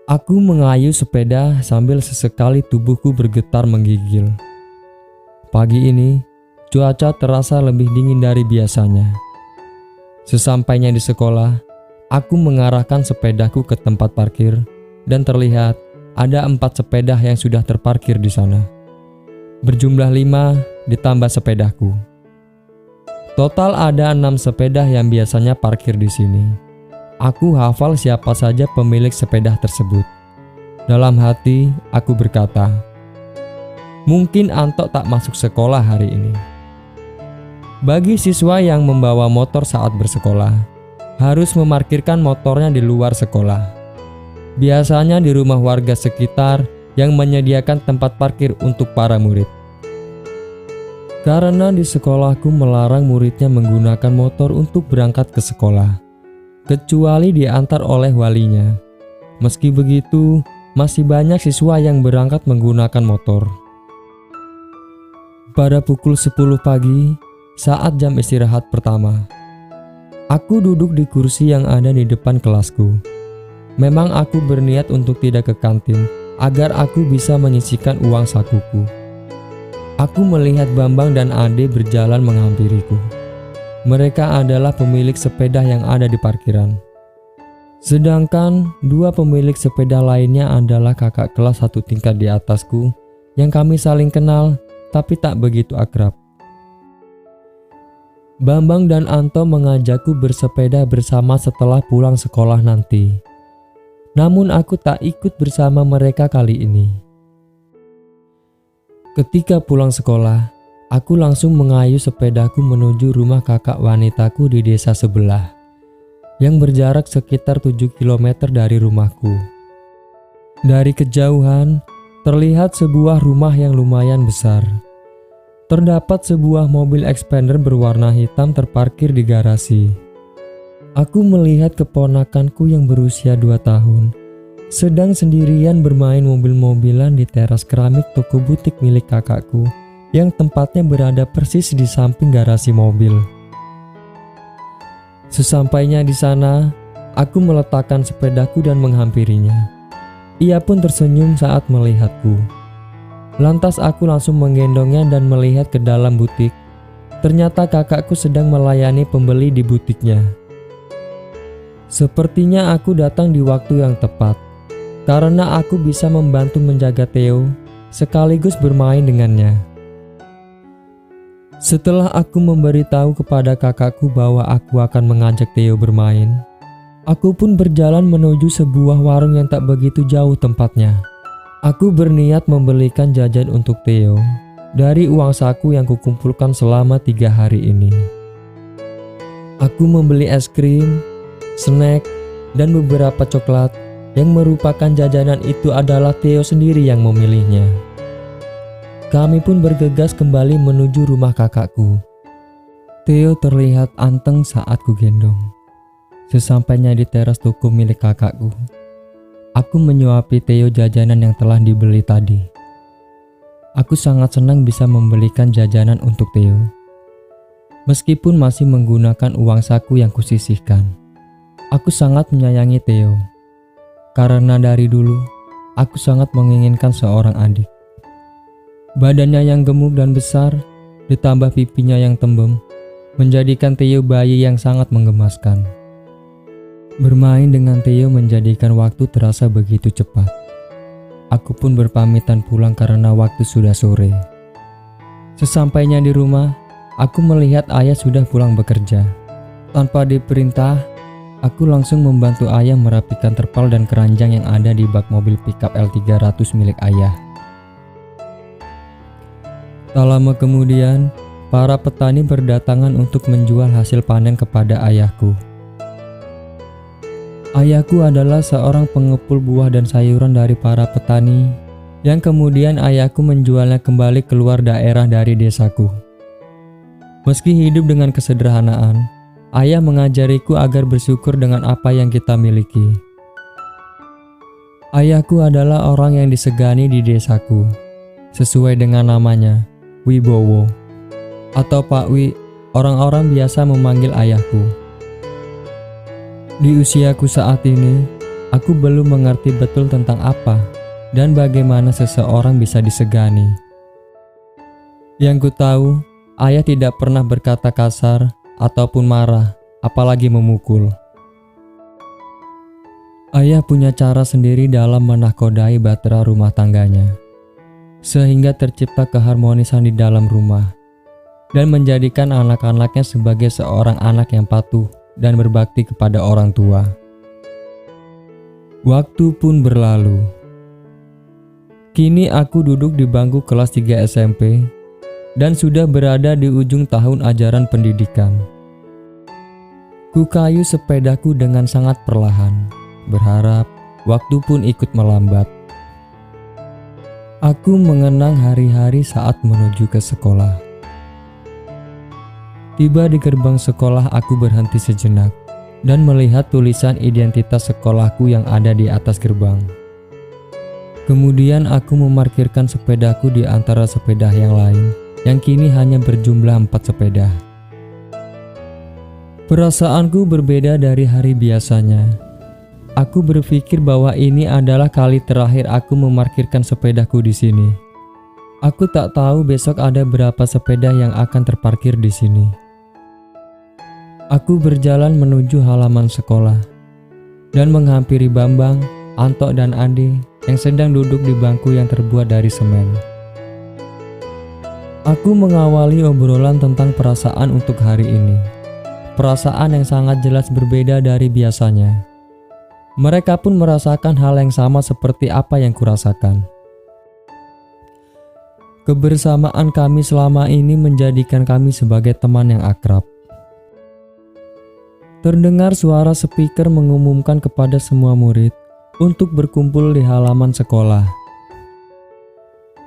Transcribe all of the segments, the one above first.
Aku mengayuh sepeda sambil sesekali tubuhku bergetar menggigil. Pagi ini, cuaca terasa lebih dingin dari biasanya. Sesampainya di sekolah, aku mengarahkan sepedaku ke tempat parkir dan terlihat ada 4 sepeda yang sudah terparkir di sana. Berjumlah 5 ditambah sepedaku. Total ada 6 sepeda yang biasanya parkir di sini. Aku hafal siapa saja pemilik sepeda tersebut. Dalam hati, aku berkata, mungkin Anto tak masuk sekolah hari ini. Bagi siswa yang membawa motor saat bersekolah, harus memarkirkan motornya di luar sekolah. Biasanya di rumah warga sekitar yang menyediakan tempat parkir untuk para murid. Karena di sekolahku melarang muridnya menggunakan motor untuk berangkat ke sekolah, kecuali diantar oleh walinya. Meski begitu, masih banyak siswa yang berangkat menggunakan motor. Pada pukul 10 pagi, saat jam istirahat pertama, aku duduk di kursi yang ada di depan kelasku. Memang aku berniat untuk tidak ke kantin, agar aku bisa menyisihkan uang sakuku. Aku melihat Bambang dan Ade berjalan menghampiriku. Mereka adalah pemilik sepeda yang ada di parkiran. Sedangkan 2 pemilik sepeda lainnya adalah kakak kelas 1 tingkat di atasku yang kami saling kenal tapi tak begitu akrab. Bambang dan Anto mengajakku bersepeda bersama setelah pulang sekolah nanti. Namun aku tak ikut bersama mereka kali ini. Ketika pulang sekolah, aku langsung mengayuh sepedaku menuju rumah kakak wanitaku di desa sebelah, yang berjarak sekitar 7 km dari rumahku. Dari kejauhan, terlihat sebuah rumah yang lumayan besar. Terdapat sebuah mobil expander berwarna hitam terparkir di garasi. Aku melihat keponakanku yang berusia 2 tahun sedang sendirian bermain mobil-mobilan di teras keramik toko butik milik kakakku yang tempatnya berada persis di samping garasi mobil. Sesampainya di sana, aku meletakkan sepedaku dan menghampirinya. Ia pun tersenyum saat melihatku. Lantas aku langsung menggendongnya dan melihat ke dalam butik. Ternyata kakakku sedang melayani pembeli di butiknya. Sepertinya aku datang di waktu yang tepat, karena aku bisa membantu menjaga Theo sekaligus bermain dengannya. Setelah aku memberitahu kepada kakakku bahwa aku akan mengajak Theo bermain, aku pun berjalan menuju sebuah warung yang tak begitu jauh tempatnya. Aku berniat membelikan jajan untuk Theo dari uang saku yang kukumpulkan selama 3 hari ini. Aku membeli es krim, snack, dan beberapa coklat yang merupakan jajanan itu adalah Theo sendiri yang memilihnya. Kami pun bergegas kembali menuju rumah kakakku. Theo terlihat anteng saat ku gendong. Sesampainya di teras toko milik kakakku, aku menyuapi Theo jajanan yang telah dibeli tadi. Aku sangat senang bisa membelikan jajanan untuk Theo, meskipun masih menggunakan uang saku yang kusisihkan. Aku sangat menyayangi Theo, karena dari dulu aku sangat menginginkan seorang adik. Badannya yang gemuk dan besar, ditambah pipinya yang tembem, menjadikan Theo bayi yang sangat menggemaskan. Bermain dengan Theo menjadikan waktu terasa begitu cepat. Aku pun berpamitan pulang karena waktu sudah sore. Sesampainya di rumah, aku melihat ayah sudah pulang bekerja. Tanpa diperintah, aku langsung membantu ayah merapikan terpal dan keranjang yang ada di bak mobil pickup L300 milik ayah. Tak lama kemudian, para petani berdatangan untuk menjual hasil panen kepada ayahku. Ayahku adalah seorang pengepul buah dan sayuran dari para petani, yang kemudian ayahku menjualnya kembali keluar daerah dari desaku. Meski hidup dengan kesederhanaan, ayah mengajariku agar bersyukur dengan apa yang kita miliki. Ayahku adalah orang yang disegani di desaku, sesuai dengan namanya, Wibowo, atau Pak Wi, orang-orang biasa memanggil ayahku. Di usiaku saat ini, Aku belum mengerti betul tentang apa dan bagaimana seseorang bisa disegani. Yang ku tahu, ayah tidak pernah berkata kasar ataupun marah, apalagi memukul. Ayah punya cara sendiri dalam menahkodai bahtera rumah tangganya, sehingga tercipta keharmonisan di dalam rumah, dan menjadikan anak-anaknya sebagai seorang anak yang patuh dan berbakti kepada orang tua. Waktu pun berlalu. Kini aku duduk di bangku kelas 3 SMP dan sudah berada di ujung tahun ajaran pendidikan. Ku kayu sepedaku dengan sangat perlahan, berharap waktu pun ikut melambat. Aku mengenang hari-hari saat menuju ke sekolah. Tiba di gerbang sekolah, aku berhenti sejenak dan melihat tulisan identitas sekolahku yang ada di atas gerbang. Kemudian aku memarkirkan sepedaku di antara sepeda yang lain yang kini hanya berjumlah 4 sepeda. Perasaanku berbeda dari hari biasanya. Aku berpikir bahwa ini adalah kali terakhir aku memarkirkan sepedaku di sini. Aku tak tahu besok ada berapa sepeda yang akan terparkir di sini. Aku berjalan menuju halaman sekolah dan menghampiri Bambang, Anto, dan Ade yang sedang duduk di bangku yang terbuat dari semen. Aku mengawali obrolan tentang perasaan untuk hari ini. Perasaan yang sangat jelas berbeda dari biasanya. Mereka pun merasakan hal yang sama seperti apa yang kurasakan. Kebersamaan kami selama ini menjadikan kami sebagai teman yang akrab. Terdengar suara speaker mengumumkan kepada semua murid untuk berkumpul di halaman sekolah.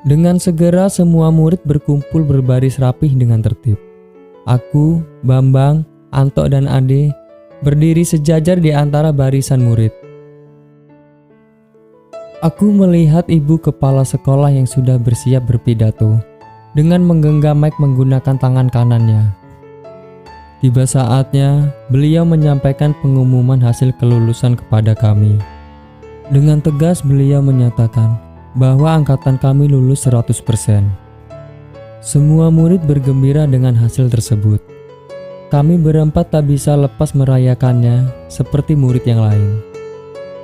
Dengan segera semua murid berkumpul berbaris rapih dengan tertib. Aku, Bambang, Anto, dan Ade berdiri sejajar di antara barisan murid. Aku melihat ibu kepala sekolah yang sudah bersiap berpidato dengan menggenggam mic menggunakan tangan kanannya. Tiba saatnya beliau menyampaikan pengumuman hasil kelulusan kepada kami. Dengan tegas beliau menyatakan bahwa angkatan kami lulus 100%. Semua murid bergembira dengan hasil tersebut. Kami berempat tak bisa lepas merayakannya seperti murid yang lain.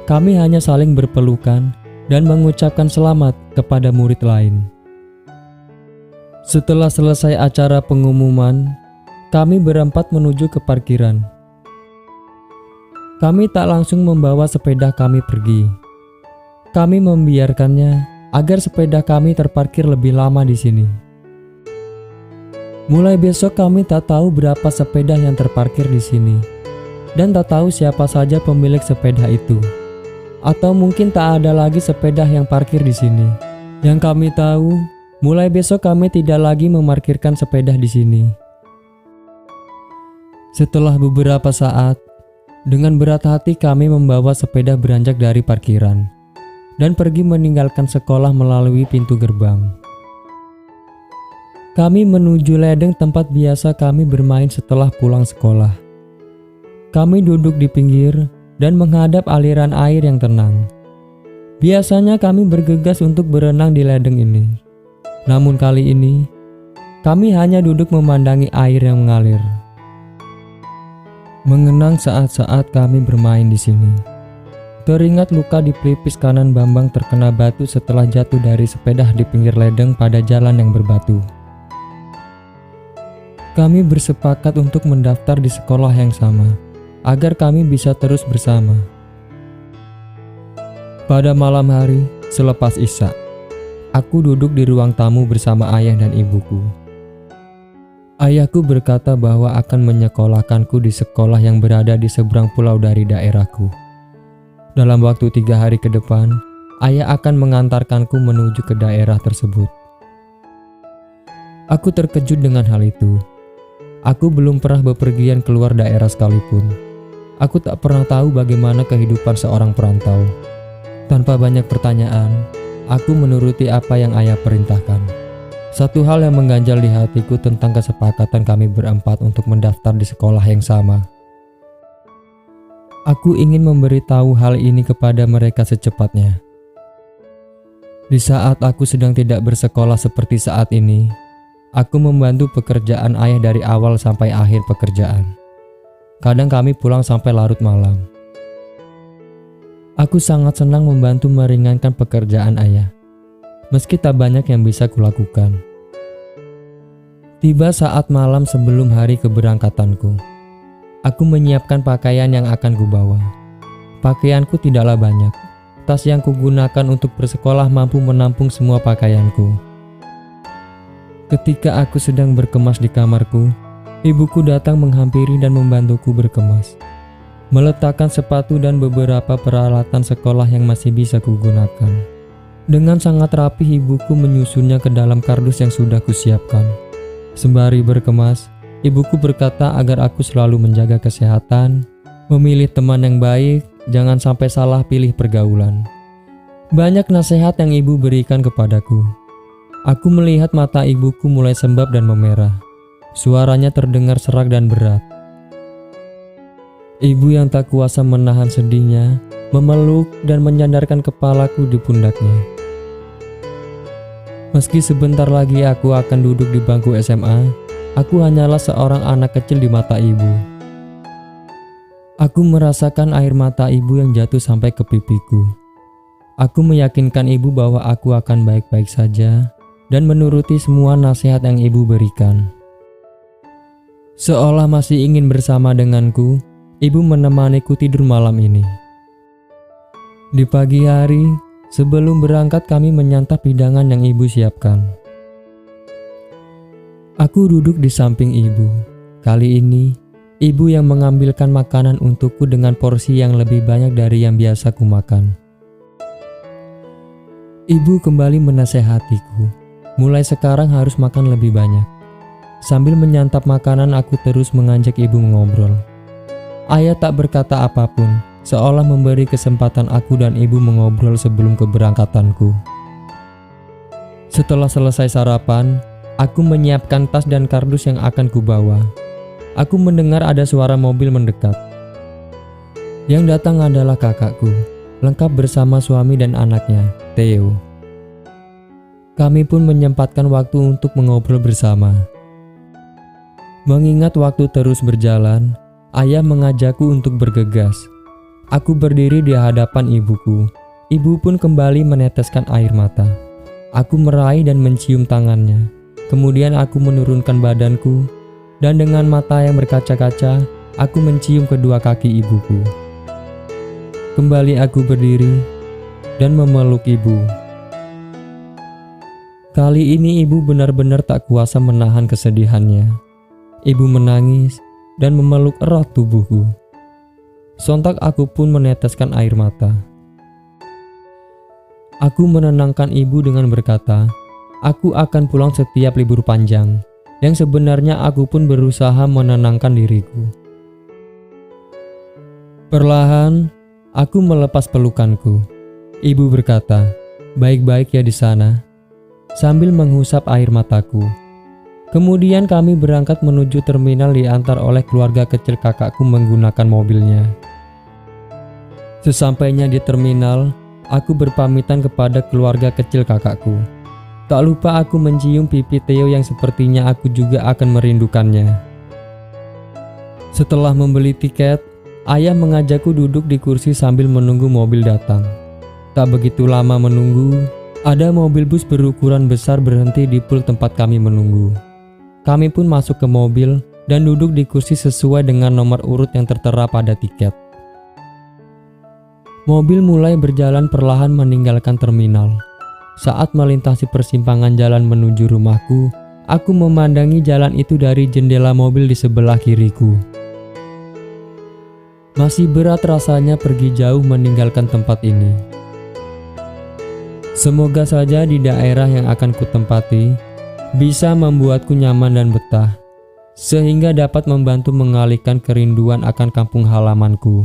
Kami hanya saling berpelukan dan mengucapkan selamat kepada murid lain. Setelah selesai acara pengumuman, kami berempat menuju ke parkiran. Kami tak langsung membawa sepeda kami pergi. Kami membiarkannya agar sepeda kami terparkir lebih lama di sini. Mulai besok kami tak tahu berapa sepeda yang terparkir di sini dan tak tahu siapa saja pemilik sepeda itu. Atau mungkin tak ada lagi sepeda yang parkir di sini. Yang kami tahu, mulai besok kami tidak lagi memarkirkan sepeda di sini. Setelah beberapa saat, dengan berat hati kami membawa sepeda beranjak dari parkiran dan pergi meninggalkan sekolah melalui pintu gerbang. Kami menuju ledeng tempat biasa kami bermain setelah pulang sekolah. Kami duduk di pinggir dan menghadap aliran air yang tenang. Biasanya kami bergegas untuk berenang di ledeng ini. Namun kali ini, kami hanya duduk memandangi air yang mengalir. Mengenang saat-saat kami bermain di sini. Teringat luka di pelipis kanan Bambang terkena batu setelah jatuh dari sepeda di pinggir ledeng pada jalan yang berbatu. Kami bersepakat untuk mendaftar di sekolah yang sama, agar kami bisa terus bersama. Pada malam hari, selepas Isya, aku duduk di ruang tamu bersama ayah dan ibuku. Ayahku berkata bahwa akan menyekolahkanku di sekolah yang berada di seberang pulau dari daerahku. Dalam waktu 3 hari ke depan, ayah akan mengantarkanku menuju ke daerah tersebut. Aku terkejut dengan hal itu. Aku belum pernah bepergian keluar daerah sekalipun. Aku tak pernah tahu bagaimana kehidupan seorang perantau. Tanpa banyak pertanyaan, aku menuruti apa yang ayah perintahkan. Satu hal yang mengganjal di hatiku tentang kesepakatan kami berempat untuk mendaftar di sekolah yang sama. Aku ingin memberitahu hal ini kepada mereka secepatnya. Di saat aku sedang tidak bersekolah seperti saat ini, aku membantu pekerjaan ayah dari awal sampai akhir pekerjaan. Kadang kami pulang sampai larut malam. Aku sangat senang membantu meringankan pekerjaan ayah, meski tak banyak yang bisa kulakukan. Tiba saat malam sebelum hari keberangkatanku. Aku menyiapkan pakaian yang akan kubawa. Pakaianku tidaklah banyak. Tas yang kugunakan untuk bersekolah mampu menampung semua pakaianku. Ketika aku sedang berkemas di kamarku, ibuku datang menghampiri dan membantuku berkemas. Meletakkan sepatu dan beberapa peralatan sekolah yang masih bisa kugunakan. Dengan sangat rapi ibuku menyusunnya ke dalam kardus yang sudah kusiapkan. Sembari berkemas, ibuku berkata agar aku selalu menjaga kesehatan, memilih teman yang baik, jangan sampai salah pilih pergaulan. Banyak nasihat yang ibu berikan kepadaku. Aku melihat mata ibuku mulai sembab dan memerah. Suaranya terdengar serak dan berat. Ibu yang tak kuasa menahan sedihnya, memeluk dan menyandarkan kepalaku di pundaknya. Meski sebentar lagi aku akan duduk di bangku SMA, aku hanyalah seorang anak kecil di mata ibu. Aku merasakan air mata ibu yang jatuh sampai ke pipiku. Aku meyakinkan ibu bahwa aku akan baik-baik saja dan menuruti semua nasihat yang ibu berikan. Seolah masih ingin bersama denganku, ibu menemaniku tidur malam ini. Di pagi hari, sebelum berangkat kami menyantap hidangan yang ibu siapkan. Aku duduk di samping ibu. Kali ini, ibu yang mengambilkan makanan untukku dengan porsi yang lebih banyak dari yang biasa kumakan. Ibu kembali menasehatiku, mulai sekarang harus makan lebih banyak. Sambil menyantap makanan, aku terus mengajak ibu mengobrol. Ayah tak berkata apapun, seolah memberi kesempatan aku dan ibu mengobrol sebelum keberangkatanku. Setelah selesai sarapan, aku menyiapkan tas dan kardus yang akan kubawa. Aku mendengar ada suara mobil mendekat. Yang datang adalah kakakku, lengkap bersama suami dan anaknya, Theo. Kami pun menyempatkan waktu untuk mengobrol bersama. Mengingat waktu terus berjalan, ayah mengajakku untuk bergegas. Aku berdiri di hadapan ibuku. Ibu pun kembali meneteskan air mata. Aku meraih dan mencium tangannya. Kemudian aku menurunkan badanku, dan dengan mata yang berkaca-kaca, aku mencium kedua kaki ibuku. Kembali aku berdiri dan memeluk ibu. Kali ini ibu benar-benar tak kuasa menahan kesedihannya. Ibu menangis dan memeluk erat tubuhku. Sontak aku pun meneteskan air mata. Aku menenangkan ibu dengan berkata, aku akan pulang setiap libur panjang, yang sebenarnya aku pun berusaha menenangkan diriku. Perlahan, aku melepas pelukanku. Ibu berkata, baik-baik ya di sana, sambil menghusap air mataku. Kemudian kami berangkat menuju terminal diantar oleh keluarga kecil kakakku menggunakan mobilnya. Sesampainya di terminal, aku berpamitan kepada keluarga kecil kakakku. Tak lupa aku mencium pipi Theo yang sepertinya aku juga akan merindukannya. Setelah membeli tiket, ayah mengajakku duduk di kursi sambil menunggu mobil datang. Tak begitu lama menunggu, ada mobil bus berukuran besar berhenti di pul tempat kami menunggu. Kami pun masuk ke mobil dan duduk di kursi sesuai dengan nomor urut yang tertera pada tiket. Mobil mulai berjalan perlahan meninggalkan terminal. Saat melintasi persimpangan jalan menuju rumahku, aku memandangi jalan itu dari jendela mobil di sebelah kiriku. Masih berat rasanya pergi jauh meninggalkan tempat ini. Semoga saja di daerah yang akan kutempati bisa membuatku nyaman dan betah, sehingga dapat membantu mengalihkan kerinduan akan kampung halamanku.